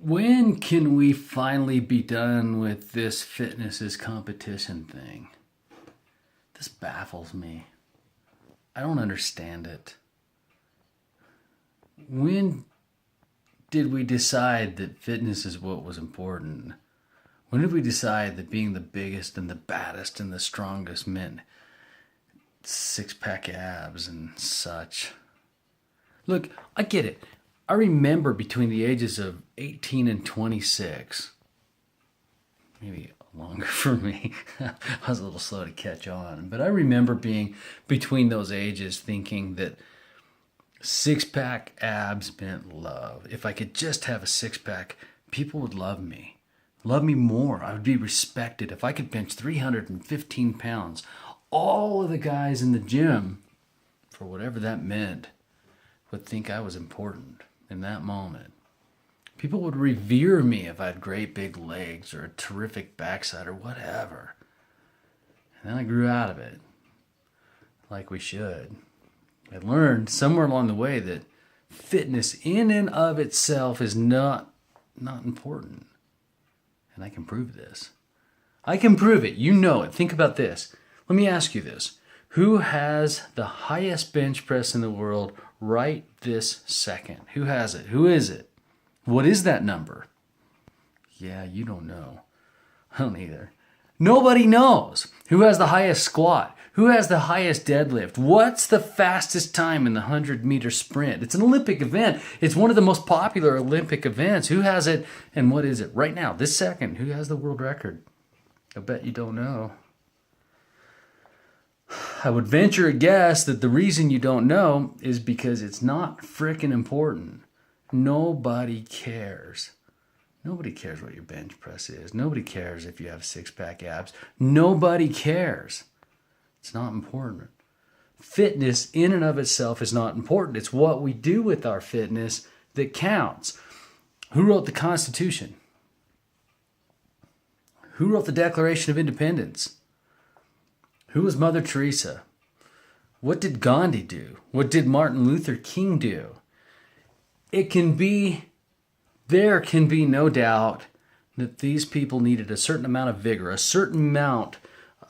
When can we finally be done with this fitness is competition thing? This baffles me. I don't understand it. When did we decide that fitness is what was important? When did we decide that being the biggest and the baddest and the strongest meant six-pack abs and such? Look, I get it. I remember between the ages of 18 and 26, maybe longer for me, I was a little slow to catch on, but I remember being between those ages thinking that six-pack abs meant love. If I could just have a six-pack, people would love me more. I would be respected. If I could bench 315 pounds, all of the guys in the gym, for whatever that meant, would think I was important in that moment. People would revere me if I had great big legs or a terrific backside or whatever. And then I grew out of it, like we should. I learned somewhere along the way that fitness in and of itself is not important. And I can prove this. I can prove it. You know it. Think about this. Let me ask you this. Who has the highest bench press in the world right this second? Who has it? Who is it? What is that number? Yeah, you don't know. I don't either. Nobody knows. Who has the highest squat? Who has the highest deadlift? What's the fastest time in the 100-meter sprint? It's an Olympic event. It's one of the most popular Olympic events. Who has it and what is it? Right now, this second, who has the world record? I bet you don't know. I would venture a guess that the reason you don't know is because it's not frickin' important. Nobody cares. Nobody cares what your bench press is. Nobody cares if you have six-pack abs. Nobody cares. It's not important. Fitness in and of itself is not important. It's what we do with our fitness that counts. Who wrote the Constitution? Who wrote the Declaration of Independence? Who was Mother Teresa? What did Gandhi do? What did Martin Luther King do? There can be no doubt that these people needed a certain amount of vigor, a certain amount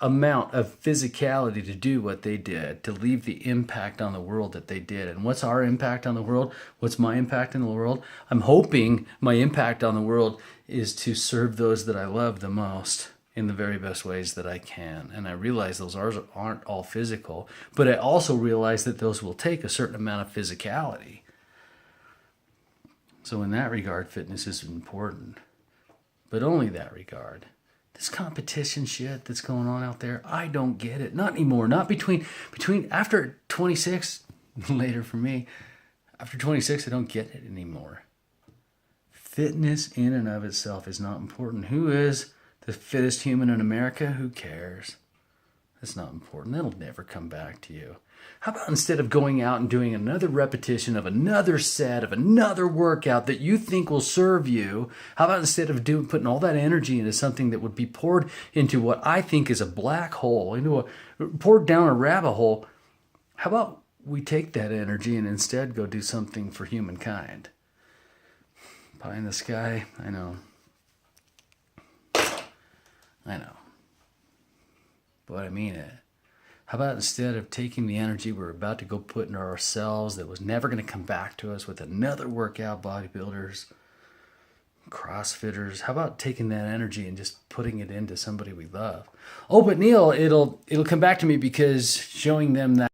of physicality to do what they did, to leave the impact on the world that they did. And what's our impact on the world? What's my impact in the world? I'm hoping my impact on the world is to serve those that I love the most in the very best ways that I can. And I realize those aren't all physical, but I also realize that those will take a certain amount of physicality. So in that regard, fitness is important, but only that regard. This competition shit that's going on out there, I don't get it. Not anymore. Not between after 26, later for me, after 26, I don't get it anymore. Fitness in and of itself is not important. Who is the fittest human in America? Who cares? That's not important. That'll never come back to you. How about instead of going out and doing another repetition of another set of another workout that you think will serve you, how about instead of putting all that energy into something that would be poured into what I think is a black hole, poured down a rabbit hole, how about we take that energy and instead go do something for humankind? Pie in the sky? I know. But I mean it. How about instead of taking the energy we're about to go put into ourselves that was never going to come back to us with another workout, bodybuilders, CrossFitters, how about taking that energy and just putting it into somebody we love? Oh, but Neil, it'll come back to me because showing them that